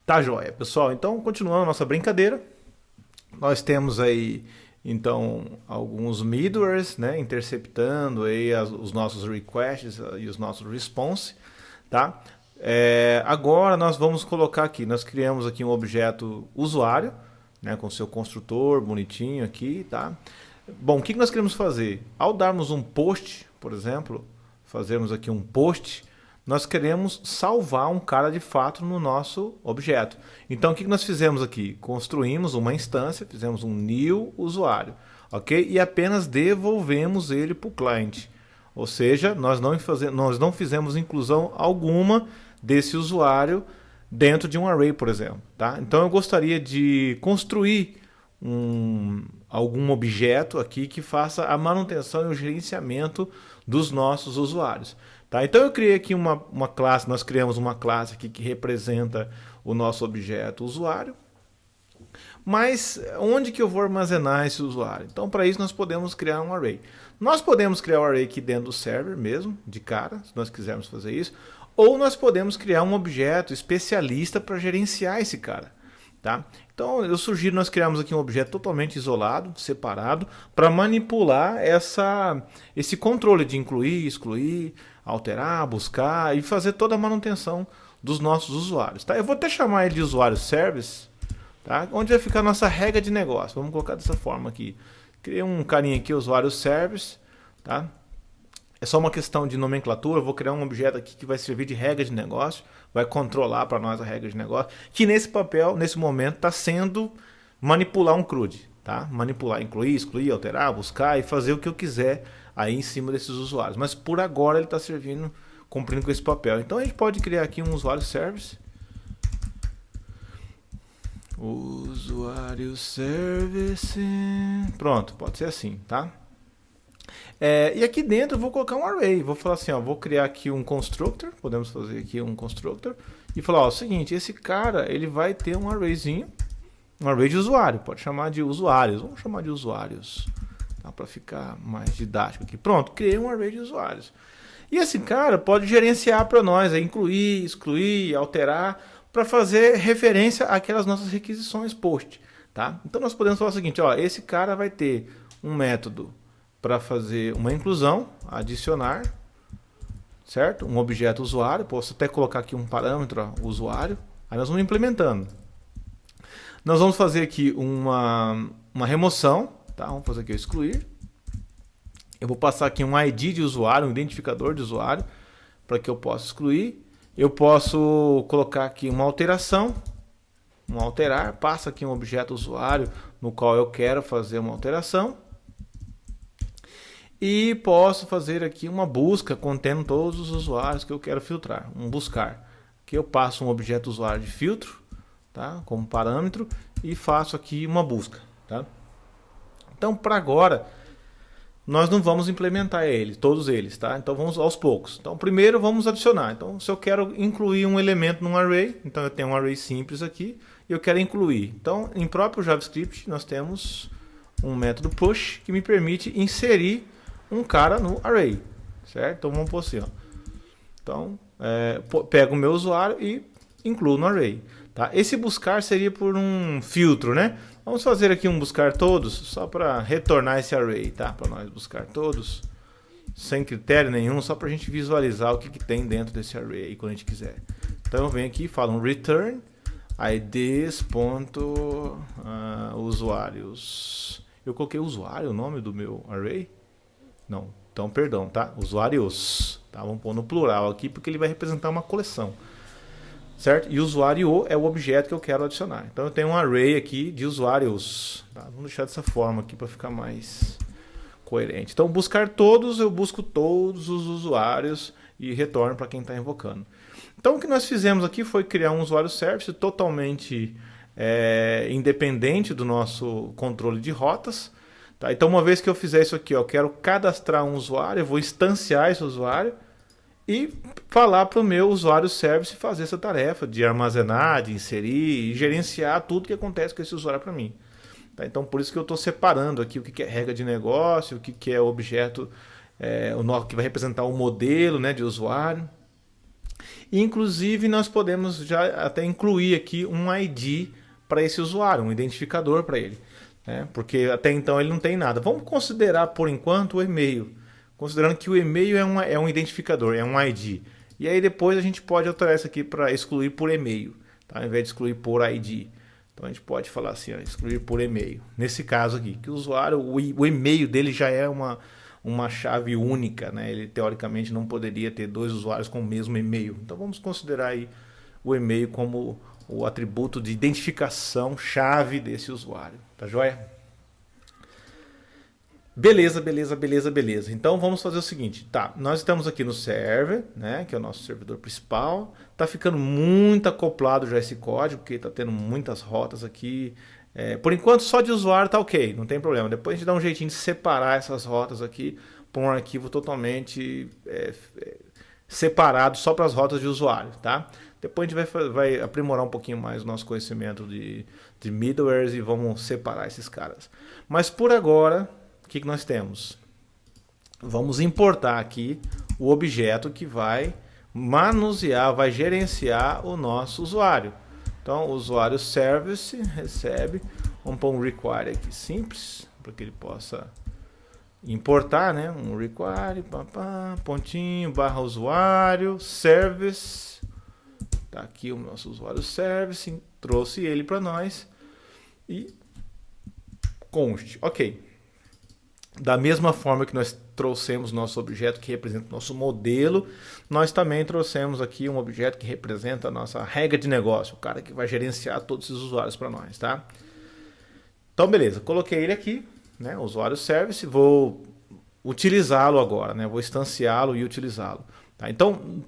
Tá joia, pessoal. Então, continuando a nossa brincadeira, nós temos aí, então, alguns middlewares, né, interceptando aí os nossos requests e os nossos response, tá? Agora nós vamos colocar aqui, nós criamos aqui um objeto usuário, né, com seu construtor bonitinho aqui, tá? Bom, o que nós queremos fazer? Ao darmos um post, por exemplo, fazermos aqui um post, nós queremos salvar um cara de fato no nosso objeto. Então o que nós fizemos aqui? Construímos uma instância, fizemos um new usuário, ok? E apenas devolvemos ele para o cliente. Ou seja, nós não fizemos inclusão alguma desse usuário dentro de um array, por exemplo. Tá? Então eu gostaria de construir algum objeto aqui que faça a manutenção e o gerenciamento dos nossos usuários. Tá? Então eu criei aqui uma classe, nós criamos uma classe aqui que representa o nosso objeto usuário. Mas onde que eu vou armazenar esse usuário? Então para isso nós podemos criar um array. Nós podemos criar um array aqui dentro do server mesmo, de cara, se nós quisermos fazer isso. Ou nós podemos criar um objeto especialista para gerenciar esse cara. Tá? Então eu sugiro nós criarmos aqui um objeto totalmente isolado, separado, para manipular esse controle de incluir, excluir, alterar, buscar e fazer toda a manutenção dos nossos usuários. Tá? Eu vou até chamar ele de usuário service, tá? Onde vai ficar a nossa regra de negócio. Vamos colocar dessa forma aqui. Criei um carinha aqui, usuário service. Tá? É só uma questão de nomenclatura. Eu vou criar um objeto aqui que vai servir de regra de negócio. Vai controlar para nós a regra de negócio. Que nesse papel, nesse momento, está sendo manipular um CRUD. Tá? Manipular, incluir, excluir, alterar, buscar e fazer o que eu quiser aí em cima desses usuários. Mas por agora ele está servindo, cumprindo com esse papel. Então a gente pode criar aqui um usuário service. Usuário service. Pronto, pode ser assim, tá? E aqui dentro eu vou colocar um array. Vou falar assim, ó, vou criar aqui um constructor. Podemos fazer aqui um constructor. E falar, ó, o seguinte, esse cara ele vai ter um arrayzinho. Um array de usuário. Pode chamar de usuários. Vamos chamar de usuários. Tá? Para ficar mais didático aqui. Pronto, criei um array de usuários. E esse cara pode gerenciar para nós. Incluir, excluir, alterar. Para fazer referência àquelas nossas requisições post. Tá? Então nós podemos falar o seguinte, ó, esse cara vai ter um método para fazer uma inclusão, adicionar, certo? Um objeto usuário, posso até colocar aqui um parâmetro, ó, usuário, aí nós vamos implementando. Nós vamos fazer aqui uma remoção, tá? Vamos fazer aqui o excluir. Eu vou passar aqui um ID de usuário, um identificador de usuário, para que eu possa excluir. Eu posso colocar aqui uma alteração, um alterar, passa aqui um objeto usuário no qual eu quero fazer uma alteração. E posso fazer aqui uma busca contendo todos os usuários que eu quero filtrar, um buscar. Aqui eu passo um objeto usuário de filtro, tá, como parâmetro, e faço aqui uma busca. Tá? Então, para agora, nós não vamos implementar todos eles, tá? Então vamos aos poucos. Então primeiro vamos adicionar. Então se eu quero incluir um elemento num array, então eu tenho um array simples aqui, e eu quero incluir. Então em próprio JavaScript nós temos um método push que me permite inserir um cara no array, certo? Então vamos pôr assim, ó. Então pego o meu usuário e incluo no array. Tá? Esse buscar seria por um filtro, né? Vamos fazer aqui um buscar todos, só para retornar esse array, tá? Para nós buscar todos, sem critério nenhum, só para a gente visualizar o que tem dentro desse array quando a gente quiser. Então eu venho aqui e falo um return ids.usuários. Eu coloquei usuário, o nome do meu array? Não, então perdão, tá? Usuários. Tá? Vamos pôr no plural aqui porque ele vai representar uma coleção. Certo? E usuário é o objeto que eu quero adicionar. Então eu tenho um array aqui de usuários. Tá? Vamos deixar dessa forma aqui para ficar mais coerente. Então buscar todos, eu busco todos os usuários e retorno para quem está invocando. Então o que nós fizemos aqui foi criar um usuário service totalmente independente do nosso controle de rotas. Tá? Então uma vez que eu fizer isso aqui, ó, eu quero cadastrar um usuário, eu vou instanciar esse usuário e falar para o meu usuário service fazer essa tarefa de armazenar, de inserir e gerenciar tudo que acontece com esse usuário para mim. Tá? Então por isso que eu estou separando aqui o que é regra de negócio, o que é objeto, que vai representar o modelo, né, de usuário. Inclusive, nós podemos já até incluir aqui um ID para esse usuário, um identificador para ele, né? Porque até então ele não tem nada. Vamos considerar, por enquanto, o e-mail, considerando que o e-mail é um identificador, é um ID. E aí depois a gente pode alterar isso aqui para excluir por e-mail, tá? Ao invés de excluir por ID. Então a gente pode falar assim, ó, excluir por e-mail. Nesse caso aqui, que o usuário, o e-mail dele já é uma chave única, né? Ele teoricamente não poderia ter dois usuários com o mesmo e-mail. Então vamos considerar aí o e-mail como o atributo de identificação chave desse usuário, tá joia? Beleza, beleza, beleza, beleza. Então vamos fazer o seguinte, tá? Nós estamos aqui no server, né? Que é o nosso servidor principal. Tá ficando muito acoplado já esse código, porque tá tendo muitas rotas aqui. Por enquanto só de usuário tá ok, não tem problema. Depois a gente dá um jeitinho de separar essas rotas aqui para um arquivo totalmente separado só para as rotas de usuário, tá? Depois a gente vai aprimorar um pouquinho mais o nosso conhecimento de middlewares e vamos separar esses caras. Mas por agora, o que nós temos? Vamos importar aqui o objeto que vai manusear, vai gerenciar o nosso usuário. Então, o usuário service recebe, vamos pôr um require aqui simples, para que ele possa importar, né? Um require, pontinho, barra usuário, service. Tá aqui o nosso usuário service, trouxe ele para nós e const. Ok. Da mesma forma que nós trouxemos nosso objeto que representa o nosso modelo, nós também trouxemos aqui um objeto que representa a nossa regra de negócio, o cara que vai gerenciar todos esses usuários para nós, tá? Então, beleza, coloquei ele aqui, né, usuário service, vou utilizá-lo agora, né, vou instanciá-lo e utilizá-lo. Tá? Então,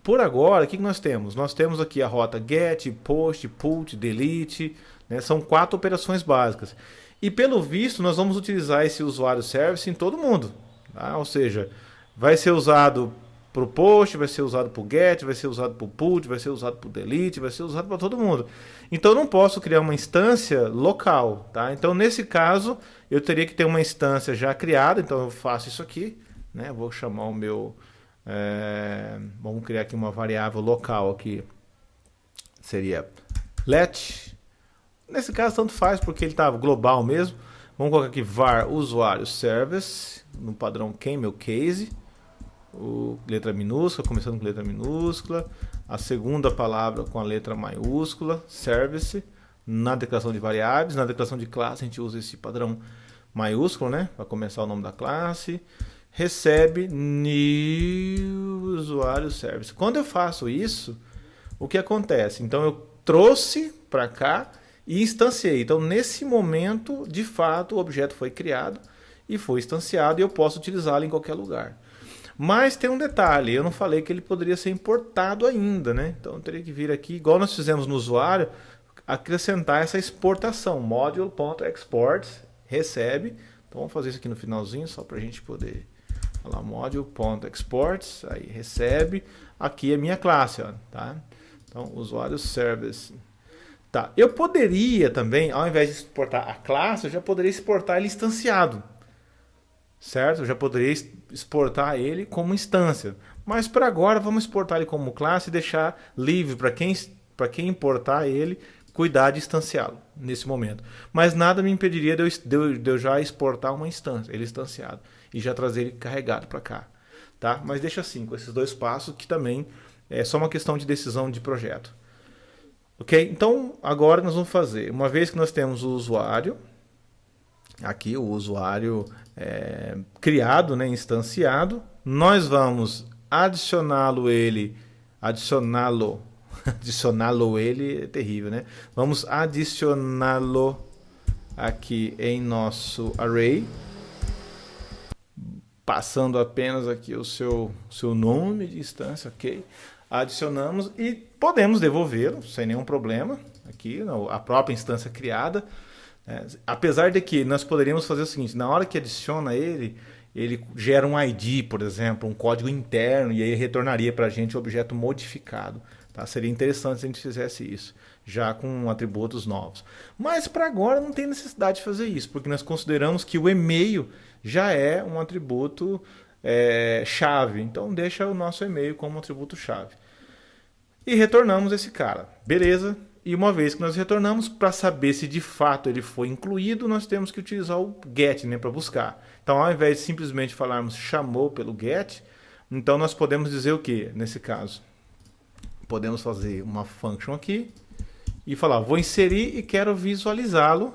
por agora, o que nós temos? Nós temos aqui a rota get, post, put, delete, né, são 4 operações básicas. E pelo visto, nós vamos utilizar esse usuário service em todo mundo. Tá? Ou seja, vai ser usado para o post, vai ser usado para o get, vai ser usado para o put, vai ser usado para o delete, vai ser usado para todo mundo. Então eu não posso criar uma instância local. Tá? Então nesse caso, eu teria que ter uma instância já criada. Então eu faço isso aqui. Né? Vou chamar o meu... vamos criar aqui uma variável local aqui. Seria let... Nesse caso, tanto faz, porque ele está global mesmo. Vamos colocar aqui var usuário service, no padrão camel case, letra minúscula, começando com letra minúscula, a segunda palavra com a letra maiúscula, service, na declaração de variáveis, na declaração de classe a gente usa esse padrão maiúsculo, né, para começar o nome da classe, recebe new usuário service. Quando eu faço isso, o que acontece? Então eu trouxe para cá e instanciei. Então, nesse momento, de fato, o objeto foi criado e foi instanciado e eu posso utilizá-lo em qualquer lugar. Mas tem um detalhe, eu não falei que ele poderia ser importado ainda, né? Então, eu teria que vir aqui, igual nós fizemos no usuário, acrescentar essa exportação, module.export, recebe. Então, vamos fazer isso aqui no finalzinho, só para a gente poder... Olha lá, module.export, aí recebe. Aqui é minha classe, ó, tá? Então, usuário service... Tá. Eu poderia também, ao invés de exportar a classe, eu já poderia exportar ele instanciado. Certo? Eu já poderia exportar ele como instância. Mas para agora vamos exportar ele como classe e deixar livre para quem importar ele cuidar de instanciá-lo nesse momento. Mas nada me impediria de eu já exportar uma instância, ele instanciado, e já trazer ele carregado para cá. Tá? Mas deixa assim, com esses dois passos, que também é só uma questão de decisão de projeto. Ok? Então, agora nós vamos fazer, uma vez que nós temos o usuário, aqui o usuário criado, né, instanciado, nós vamos adicioná-lo ele é terrível, né? Vamos adicioná-lo aqui em nosso array, passando apenas aqui o seu nome de instância, ok? Adicionamos e podemos devolvê-lo sem nenhum problema aqui, a própria instância criada. Apesar de que nós poderíamos fazer o seguinte, na hora que adiciona ele gera um ID, por exemplo, um código interno, e aí retornaria para a gente o objeto modificado. Tá? Seria interessante se a gente fizesse isso, já com atributos novos. Mas para agora não tem necessidade de fazer isso, porque nós consideramos que o e-mail já é um atributo chave. Então deixa o nosso e-mail como atributo chave. e retornamos esse cara. Beleza? E uma vez que nós retornamos, para saber se de fato ele foi incluído, nós temos que utilizar o get, né, para buscar. Então, ao invés de simplesmente falarmos chamou pelo get, então nós podemos dizer o que nesse caso? Podemos fazer uma function aqui e falar, vou inserir e quero visualizá-lo.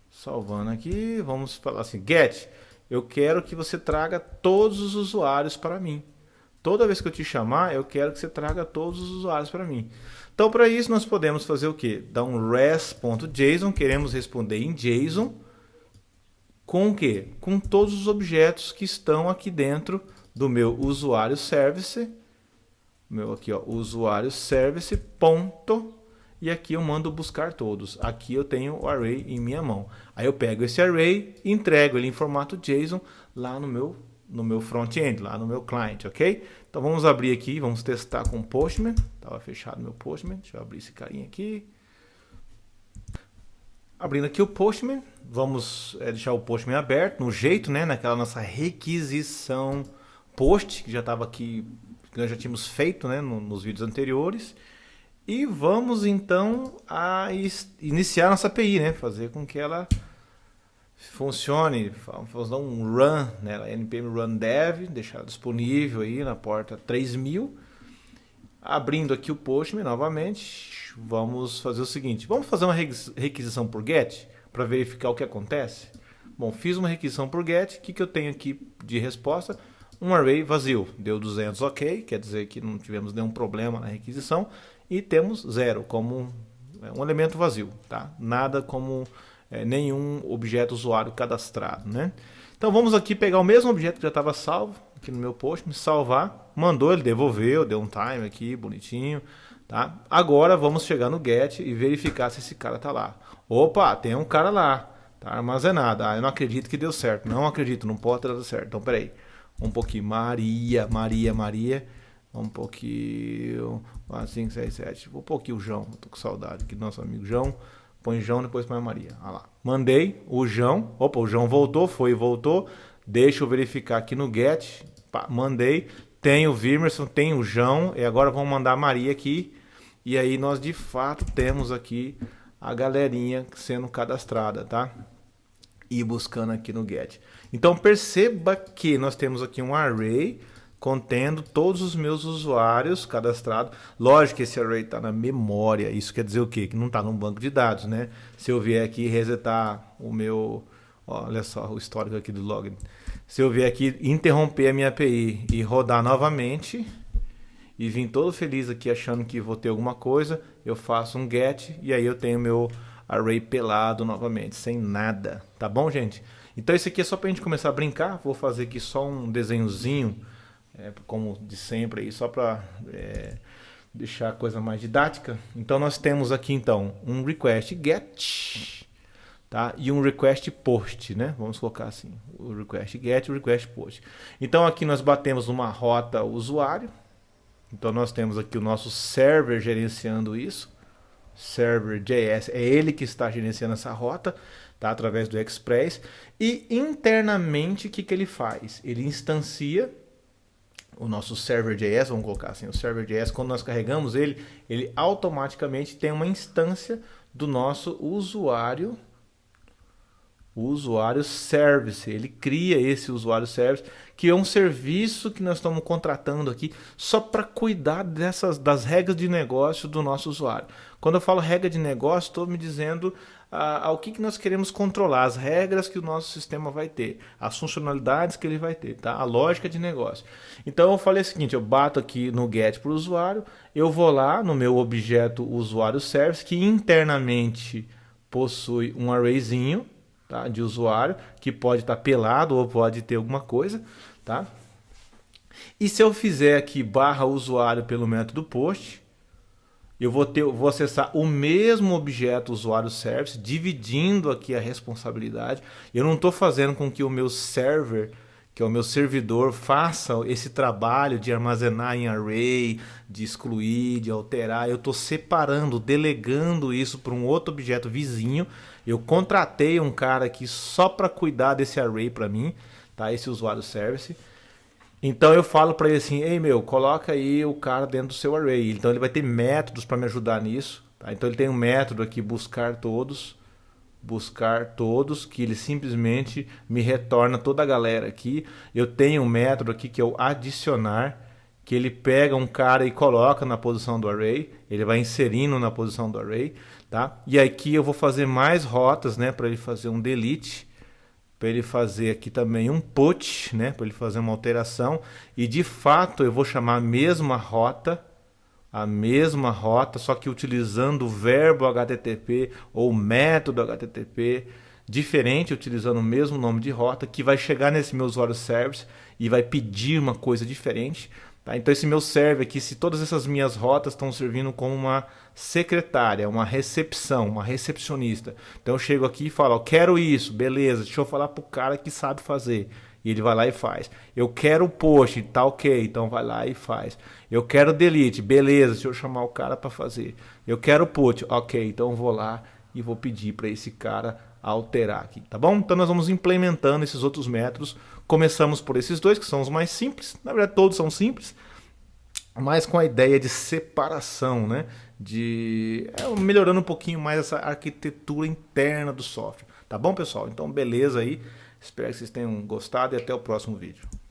Salvando aqui, vamos falar assim, get, eu quero que você traga todos os usuários para mim. Toda vez que eu te chamar, eu quero que você traga todos os usuários para mim. Então, para isso, nós podemos fazer o quê? Dar um res.json, queremos responder em JSON, com o quê? Com todos os objetos que estão aqui dentro do meu usuário service, meu aqui, ó, usuário service, ponto, e aqui eu mando buscar todos. Aqui eu tenho o array em minha mão. Aí eu pego esse array e entrego ele em formato JSON lá no meu front-end, lá no meu client, ok? Então vamos abrir aqui, vamos testar com o Postman. Estava fechado meu Postman, deixa eu abrir esse carinha aqui. Abrindo aqui o Postman, vamos deixar o Postman aberto, no jeito, né? Naquela nossa requisição post, que já estava aqui, que nós já tínhamos feito, né? Nos vídeos anteriores. E vamos então iniciar nossa API, né? Fazer com que ela funcione, vamos dar um run, né? npm run dev, deixar disponível aí na porta 3000. Abrindo aqui o Postman novamente, vamos fazer o seguinte, vamos fazer uma requisição por get para verificar o que acontece. Bom, fiz uma requisição por get, o que eu tenho aqui de resposta? Um array vazio, deu 200 ok, quer dizer que não tivemos nenhum problema na requisição, e temos 0 como um elemento vazio, tá? Nada como nenhum objeto usuário cadastrado, né? Então vamos aqui pegar o mesmo objeto que já estava salvo aqui no meu post, me salvar, mandou, ele devolveu, deu um time aqui, bonitinho, tá? Agora vamos chegar no get e verificar se esse cara tá lá. Opa, tem um cara lá, tá armazenado. Ah, eu não acredito que deu certo, não acredito, não pode ter dado certo. Então peraí, um pouquinho, Maria, um pouquinho, 4, 5, 6, 7, um pouquinho o João, tô com saudade aqui do nosso amigo João. Põe João, depois põe a Maria. Olha lá. Mandei o João. Opa, o João voltou, foi e voltou. Deixa eu verificar aqui no get. Pá, mandei. Tem o Vimerson, tem o João. E agora vamos mandar a Maria aqui. E aí nós de fato temos aqui a galerinha sendo cadastrada, tá? E buscando aqui no get. Então perceba que nós temos aqui um array contendo todos os meus usuários cadastrados. Lógico que esse array está na memória. Isso quer dizer o quê? Que não está num banco de dados, né? Se eu vier aqui resetar o meu... Olha só o histórico aqui do login. Se eu vier aqui interromper a minha API e rodar novamente e vim todo feliz aqui achando que vou ter alguma coisa, eu faço um get e aí eu tenho meu array pelado novamente, sem nada. Tá bom, gente? Então isso aqui é só para a gente começar a brincar. Vou fazer aqui só um desenhozinho, como de sempre, aí, só para deixar a coisa mais didática. Então nós temos aqui então um request get, tá? E um request post, né? Vamos colocar assim, o request get e o request post. Então aqui nós batemos uma rota usuário. Então nós temos aqui o nosso server gerenciando isso. Server.js é ele que está gerenciando essa rota, tá? Através do Express. E internamente o que ele faz? Ele instancia o nosso server.js, vamos colocar assim, o server.js, quando nós carregamos ele automaticamente tem uma instância do nosso usuário service. Ele cria esse usuário service, que é um serviço que nós estamos contratando aqui só para cuidar das regras de negócio do nosso usuário. Quando eu falo regra de negócio, estou me dizendo ao que nós queremos controlar, as regras que o nosso sistema vai ter, as funcionalidades que ele vai ter, tá? A lógica de negócio. Então eu falei o seguinte, eu bato aqui no get para o usuário, eu vou lá no meu objeto usuário service, que internamente possui um arrayzinho, tá, de usuário, que pode estar pelado ou pode ter alguma coisa, tá? E se eu fizer aqui barra usuário pelo método post, eu vou acessar o mesmo objeto usuário service, dividindo aqui a responsabilidade. Eu não estou fazendo com que o meu server, que é o meu servidor, faça esse trabalho de armazenar em array, de excluir, de alterar. Eu estou separando, delegando isso para um outro objeto vizinho. Eu contratei um cara aqui só para cuidar desse array para mim, tá? Esse usuário service. Então eu falo para ele assim, ei meu, coloca aí o cara dentro do seu array. Então ele vai ter métodos para me ajudar nisso. Tá? Então ele tem um método aqui, buscar todos, que ele simplesmente me retorna toda a galera aqui. Eu tenho um método aqui que é o adicionar, que ele pega um cara e coloca na posição do array, ele vai inserindo na posição do array, tá? E aqui eu vou fazer mais rotas, né, para ele fazer um delete, para ele fazer aqui também um put, né, para ele fazer uma alteração, e de fato eu vou chamar a mesma rota, só que utilizando o verbo HTTP ou método HTTP, diferente, utilizando o mesmo nome de rota, que vai chegar nesse meu usuário service e vai pedir uma coisa diferente. Tá? Então esse meu serve aqui, se todas essas minhas rotas estão servindo como uma secretária, uma recepção, uma recepcionista. Então eu chego aqui e falo, ó, quero isso, beleza, deixa eu falar pro cara que sabe fazer. E ele vai lá e faz. Eu quero post, tá ok, então vai lá e faz. Eu quero delete, beleza, deixa eu chamar o cara para fazer. Eu quero put, ok, então eu vou lá e vou pedir para esse cara alterar aqui, tá bom? Então nós vamos implementando esses outros métodos. Começamos por esses dois, que são os mais simples. Na verdade, todos são simples, mas com a ideia de separação, né? Melhorando um pouquinho mais essa arquitetura interna do software. Tá bom, pessoal? Então, beleza aí. Espero que vocês tenham gostado e até o próximo vídeo.